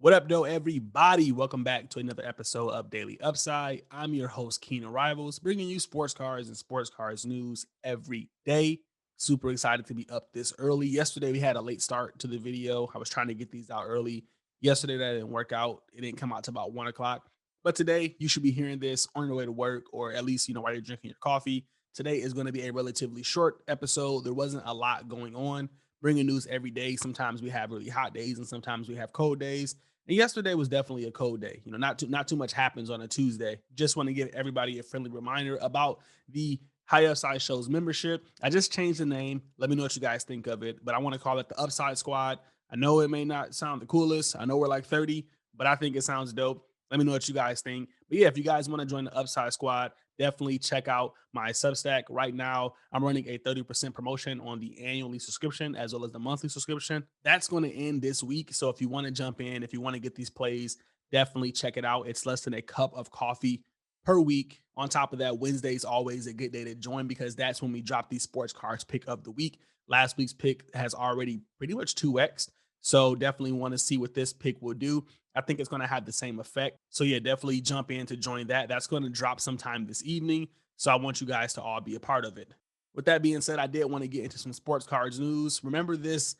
What up, though, everybody? Welcome back to another episode of Daily Upside. I'm your host, Keenan Rivals, bringing you sports cars and sports cars news every day. Super excited to be up this early. Yesterday, we had a late start to the video. I was trying to get these out early. Yesterday, that didn't work out. It didn't come out to about 1 o'clock. But today, you should be hearing this on your way to work, or at least, while you're drinking your coffee. Today is going to be a relatively short episode. There wasn't a lot going on. Bringing news every day. Sometimes we have really hot days, and sometimes we have cold days. And yesterday was definitely a cold day. Not too much happens on a Tuesday. Just want to give everybody a friendly reminder about the High Upside Show's membership. I just changed the name. Let me know what you guys think of it. But I want to call it the Upside Squad. I know it may not sound the coolest. I know we're like 30, but I think it sounds dope. Let me know what you guys think. But yeah, if you guys want to join the Upside Squad, definitely check out my Substack. Right now, I'm running a 30% promotion on the annually subscription as well as the monthly subscription. That's going to end this week. So if you want to jump in, if you want to get these plays, definitely check it out. It's less than a cup of coffee per week. On top of that, Wednesday's always a good day to join because that's when we drop these sports cards pick of the week. Last week's pick has already pretty much 2x. So definitely want to see what this pick will do. I think it's going to have the same effect. So yeah, definitely jump in to join that. That's going to drop sometime this evening. So I want you guys to all be a part of it. With that being said, I did want to get into some sports cards news. Remember this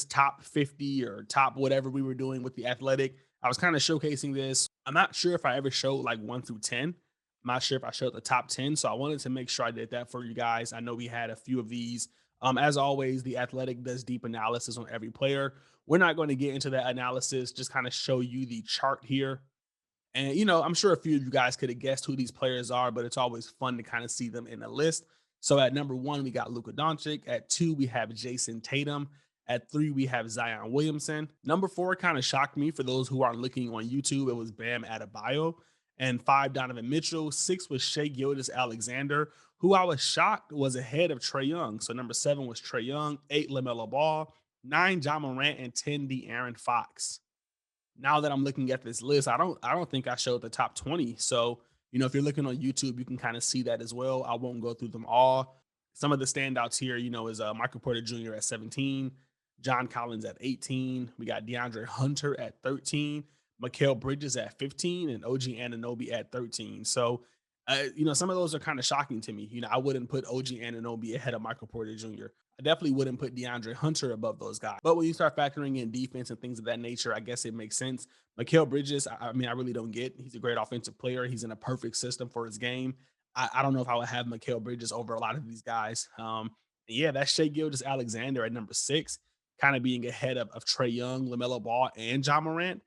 top 50 or top whatever we were doing with the Athletic? I was kind of showcasing this. I'm not sure if I ever showed like 1 through 10. I'm not sure if I showed the top 10. So I wanted to make sure I did that for you guys. I know we had a few of these. As always, the Athletic does deep analysis on every player. We're not going to get into that analysis, just kind of show you the chart here. And, I'm sure a few of you guys could have guessed who these players are, but it's always fun to kind of see them in a list. So at number 1, we got Luka Doncic. At 2, we have Jason Tatum. At 3, we have Zion Williamson. Number 4 kind of shocked me. For those who aren't looking on YouTube, it was Bam Adebayo. And 5, Donovan Mitchell. 6 was Shea Gilgeous-Alexander, who I was shocked was ahead of Trae Young. So number 7 was Trae Young. 8, LaMelo Ball. 9, Ja Morant. And 10, De'Aaron Fox. Now that I'm looking at this list, I don't think I showed the top 20. So, if you're looking on YouTube, you can kind of see that as well. I won't go through them all. Some of the standouts here, is Michael Porter Jr. at 17, John Collins at 18. We got DeAndre Hunter at 13, Mikal Bridges at 15, and OG Anunoby at 13. So, some of those are kind of shocking to me. I wouldn't put OG Anunoby ahead of Michael Porter Jr. I definitely wouldn't put DeAndre Hunter above those guys. But when you start factoring in defense and things of that nature, I guess it makes sense. Mikal Bridges, I mean, I really don't get. He's a great offensive player. He's in a perfect system for his game. I don't know if I would have Mikal Bridges over a lot of these guys. Yeah, that's Shea Gilgeous-Alexander at number 6, kind of being ahead of Trae Young, LaMelo Ball, and Ja Morant.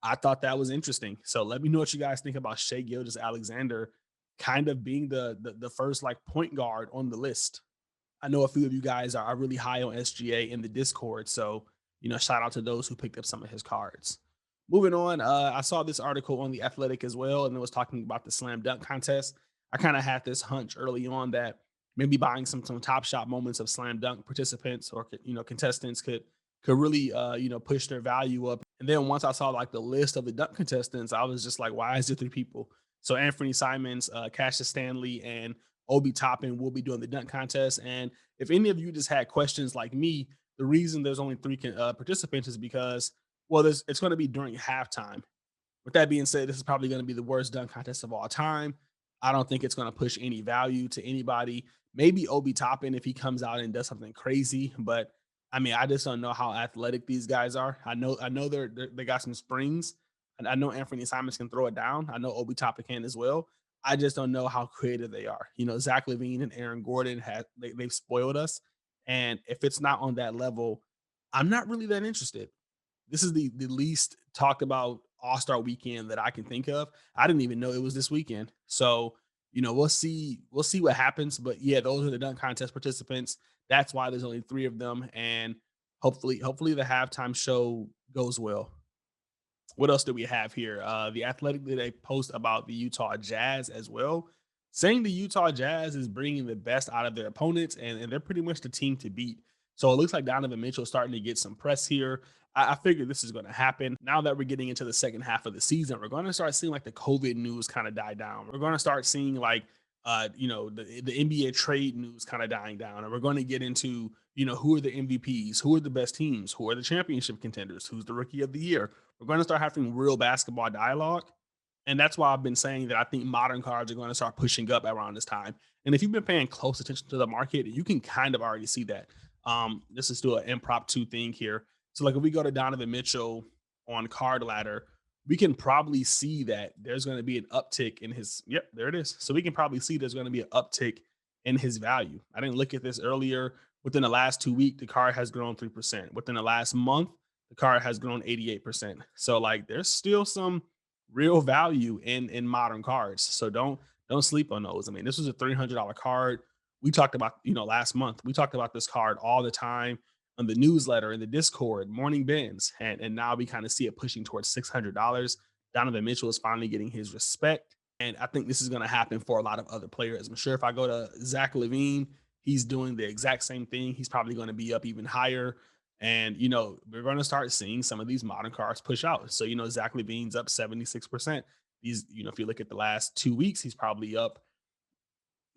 I thought that was interesting. So let me know what you guys think about Shea Gilgeous-Alexander kind of being the first like point guard on the list. I know a few of you guys are really high on SGA in the Discord. So, shout out to those who picked up some of his cards. Moving on, I saw this article on The Athletic as well, and it was talking about the slam dunk contest. I kind of had this hunch early on that maybe buying some top shot moments of slam dunk participants or, contestants could really, push their value up. And then once I saw like the list of the dunk contestants, I was just like, why is it 3 people? So Anthony Simons, Cassius Stanley, and Obi Toppin will be doing the dunk contest. And if any of you just had questions like me, the reason there's only 3 participants is because, well, it's going to be during halftime. With that being said, this is probably going to be the worst dunk contest of all time. I don't think it's going to push any value to anybody. Maybe Obi Toppin if he comes out and does something crazy, but I mean, I just don't know how athletic these guys are. I know they got some springs, and I know Anthony Simons can throw it down. I know Obi Toppin can as well. I just don't know how creative they are. Zach LaVine and Aaron Gordon they've spoiled us, and if it's not on that level, I'm not really that interested. This is the least talked about All-Star weekend that I can think of. I didn't even know it was this weekend. So, we'll see what happens. But yeah, those are the dunk contest participants. That's why there's only 3 of them. And hopefully the halftime show goes well. What else do we have here? The Athletic did a post about the Utah Jazz as well, saying the Utah Jazz is bringing the best out of their opponents, and they're pretty much the team to beat. So it looks like Donovan Mitchell starting to get some press here. I figured this is going to happen. Now that we're getting into the second half of the season, we're going to start seeing like the COVID news kind of die down. We're going to start seeing like the NBA trade news kind of dying down, and we're going to get into who are the MVPs, who are the best teams, who are the championship contenders, who's the rookie of the year. We're going to start having real basketball dialogue. And that's why I've been saying that I think modern cards are going to start pushing up around this time. And if you've been paying close attention to the market, you can kind of already see that. This is still an impromptu thing here. So, like, if we go to Donovan Mitchell on card ladder, we can probably see that there's going to be an uptick in his. Yep, there it is. So we can probably see there's going to be an uptick in his value. I didn't look at this earlier. Within the last 2 weeks, the card has grown 3%. Within the last month, the card has grown 88%. So, like, there's still some real value in modern cards. So don't sleep on those. I mean, this was a $300 card. We talked about, last month. We talked about this card all the time on the newsletter, in the Discord, morning bins, and now we kind of see it pushing towards $600. Donovan Mitchell is finally getting his respect, and I think this is going to happen for a lot of other players. I'm sure if I go to Zach LaVine, he's doing the exact same thing. He's probably going to be up even higher. And, we're going to start seeing some of these modern cards push out. So, Zach LaVine's up 76%. These, if you look at the last 2 weeks, he's probably up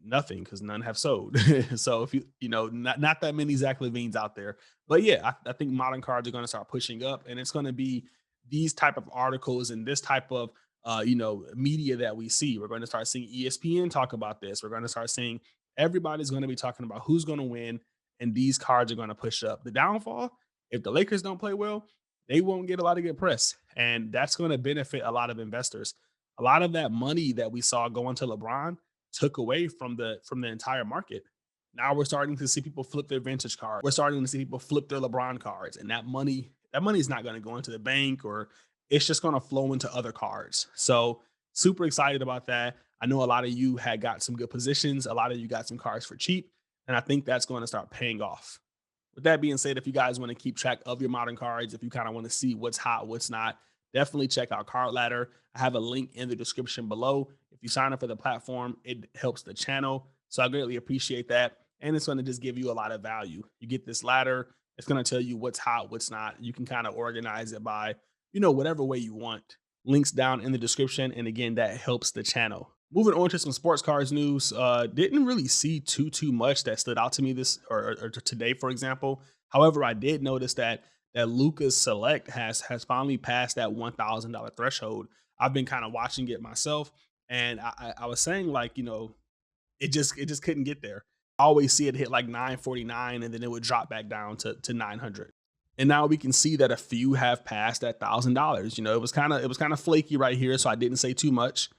nothing because none have sold. So if not that many Zach Levines out there, but yeah, I think modern cards are going to start pushing up, and it's going to be these type of articles and this type of media that we see. We're going to start seeing ESPN talk about this. We're going to start seeing everybody's going to be talking about who's going to win, and these cards are going to push up. The downfall, if the Lakers don't play well, they won't get a lot of good press, and that's going to benefit a lot of investors. A lot of that money that we saw going to LeBron took away from the entire market. Now we're starting to see people flip their vintage cards. We're starting to see people flip their LeBron cards, and that money is not going to go into the bank, or it's just going to flow into other cards. So super excited about that. I know a lot of you had got some good positions. A lot of you got some cards for cheap, and I think that's going to start paying off. With that being said, if you guys want to keep track of your modern cards, if you kind of want to see what's hot, what's not, definitely check out Card Ladder. I have a link in the description below. If you sign up for the platform, it helps the channel. So I greatly appreciate that. And it's going to just give you a lot of value. You get this ladder, it's going to tell you what's hot, what's not. You can kind of organize it by, whatever way you want. Links down in the description. And again, that helps the channel. Moving on to some sports cards news. Didn't really see too much that stood out to me this or today, for example. However, I did notice that Luka's select has finally passed that $1,000 threshold. I've been kind of watching it myself, and I was saying, like, it just couldn't get there. I always see it hit like 949, and then it would drop back down to 900. And now we can see that a few have passed that $1,000. It was kind of flaky right here, so I didn't say too much.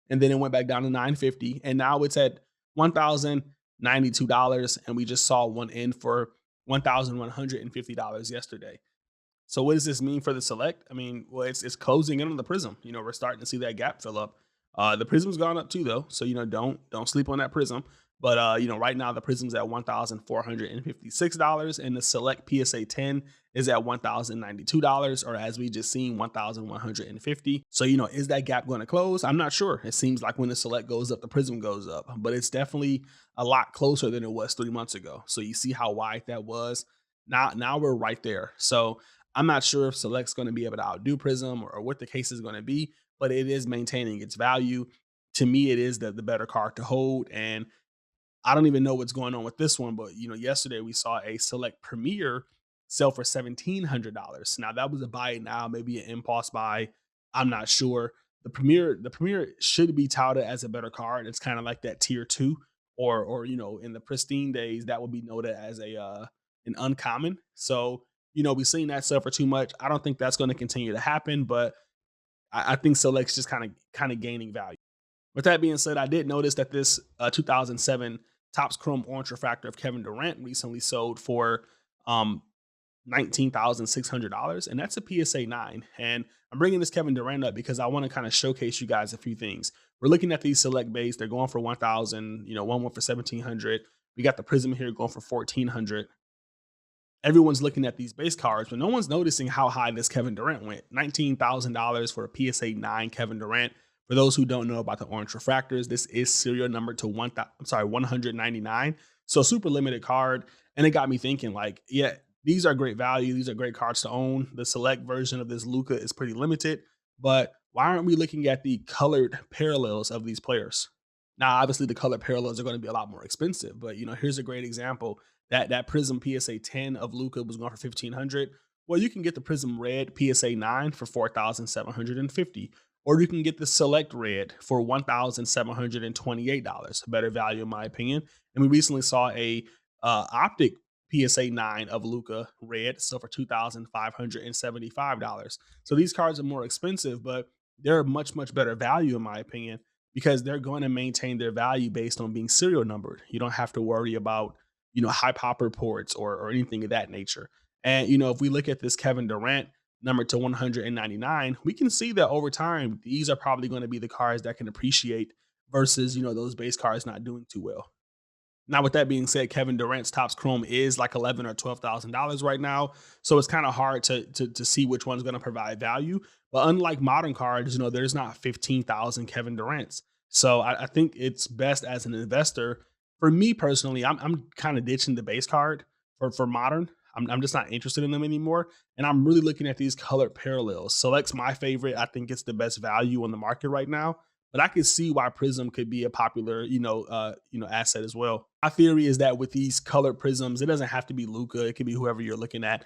And then it went back down to 950, and now it's at $1,092, and we just saw one in for $1,150 yesterday. So what does this mean for the select? I mean, well, it's closing in on the prism. We're starting to see that gap fill up. The prism's gone up too, though. So don't sleep on that prism. But right now the prism's at $1,456, and the select PSA 10 is at $1,092, or as we just seen, 1,150. So is that gap going to close? I'm not sure. It seems like when the select goes up, the prism goes up, but it's definitely a lot closer than it was 3 months ago. So you see how wide that was. Now we're right there. So I'm not sure if select's going to be able to outdo prism, or what the case is going to be, but it is maintaining its value. To me, it is the better card to hold. And I don't even know what's going on with this one, but yesterday we saw a select premier sell for $1,700. Now that was a buy now, maybe an impulse buy. I'm not sure. The premier should be touted as a better card. It's kind of like that tier two, or in the pristine days that would be noted as an uncommon. So we've seen that sell for too much. I don't think that's going to continue to happen, but I think select's just kind of gaining value. With that being said, I did notice that this 2007 Topps Chrome Orange Refractor of Kevin Durant recently sold for $19,600, and that's a PSA 9. And I'm bringing this Kevin Durant up because I want to kind of showcase you guys a few things. We're looking at these select base; they're going for 1,000. One went for 1,700. We got the Prism here going for 1,400. Everyone's looking at these base cards, but no one's noticing how high this Kevin Durant went. $19,000 for a PSA 9 Kevin Durant. For those who don't know about the orange refractors, this is serial number to 199. So super limited card. And it got me thinking, like, yeah, these are great value. These are great cards to own. The select version of this Luka is pretty limited, but why aren't we looking at the colored parallels of these players? Now, obviously the colored parallels are going to be a lot more expensive, but here's a great example. That Prism PSA 10 of Luka was going for 1,500. Well, you can get the Prism Red PSA 9 for 4,750, or you can get the Select Red for $1,728. Better value, in my opinion. And we recently saw a optic PSA 9 of Luka Red, so for $2,575. So these cards are more expensive, but they're much better value, in my opinion, because they're going to maintain their value based on being serial numbered. You don't have to worry about, high pop reports or anything of that nature. And, if we look at this Kevin Durant number to 199, we can see that over time, these are probably going to be the cards that can appreciate versus, those base cards not doing too well. Now, with that being said, Kevin Durant's Topps Chrome is like $11,000 or $12,000 right now, so it's kind of hard to see which one's going to provide value. But unlike modern cards, there's not 15,000 Kevin Durant's. So I think it's best as an investor. For me personally, I'm kind of ditching the base card for modern. I'm just not interested in them anymore, and I'm really looking at these colored parallels. Select's my favorite. I think it's the best value on the market right now. But I can see why Prism could be a popular, asset as well. My theory is that with these colored prisms, it doesn't have to be Luka. It could be whoever you're looking at.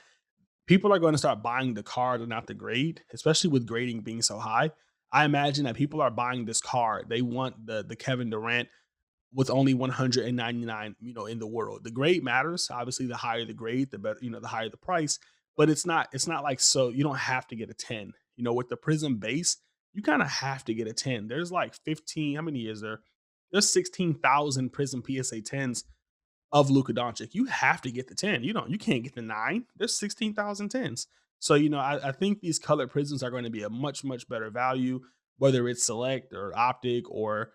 People are going to start buying the card and not the grade, especially with grading being so high. I imagine that people are buying this card. They want the Kevin Durant with only 199, in the world. The grade matters. Obviously, the higher the grade, the better, the higher the price. But it's not like, so you don't have to get a 10. With the Prism base, you kind of have to get a 10. There's like 15, how many is there? There's 16,000 Prism PSA 10s of Luka Doncic. You have to get the 10. You can't get the 9. There's 16,000 10s. So, I think these colored prisms are going to be a much better value, whether it's Select or Optic or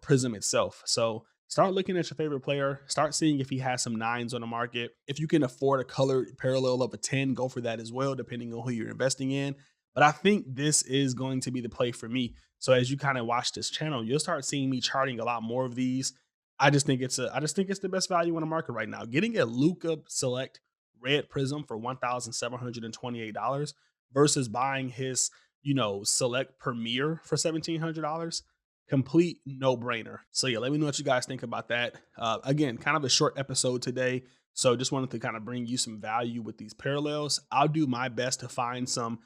Prism itself. So start looking at your favorite player. Start seeing if he has some 9s on the market. If you can afford a colored parallel of a 10, go for that as well, depending on who you're investing in. But I think this is going to be the play for me. So as you kind of watch this channel, you'll start seeing me charting a lot more of these. I just think it's the best value on the market right now. Getting a Luka Select Red Prism for $1,728 versus buying his, Select Premier for $1,700. Complete no-brainer. So yeah, let me know what you guys think about that. Again, kind of a short episode today. So just wanted to kind of bring you some value with these parallels. I'll do my best to find some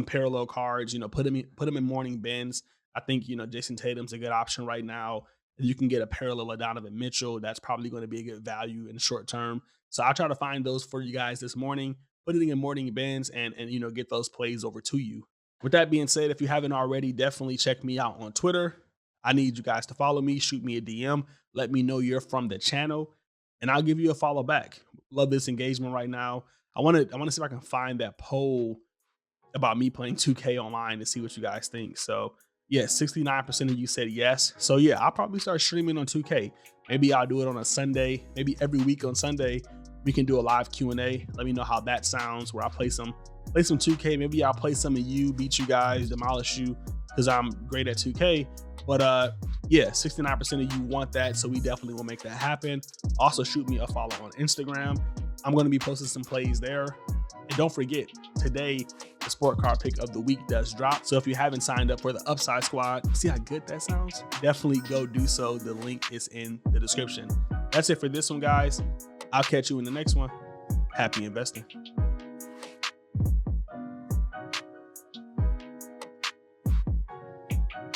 parallel cards, put them in morning bins. I think, Jason Tatum's a good option right now. If you can get a parallel of Donovan Mitchell, that's probably going to be a good value in the short term. So I'll try to find those for you guys this morning, put it in morning bins and get those plays over to you. With that being said, if you haven't already, definitely check me out on Twitter. I need you guys to follow me, shoot me a DM, let me know you're from the channel, and I'll give you a follow back. Love this engagement right now. I want to see if I can find that poll about me playing 2K online to see what you guys think. So yeah, 69% of you said yes. So yeah, I'll probably start streaming on 2K. Maybe I'll do it on a Sunday. Maybe every week on Sunday, we can do a live Q&A. Let me know how that sounds, where I play some 2K. Maybe I'll play some of you, beat you guys, demolish you, because I'm great at 2K. But yeah, 69% of you want that, so we definitely will make that happen. Also, shoot me a follow on Instagram. I'm going to be posting some plays there. And don't forget, today, the sport card pick of the week does drop. So if you haven't signed up for the Upside Squad, see how good that sounds? Definitely go do so. The link is in the description. That's it for this one, guys. I'll catch you in the next one. Happy investing.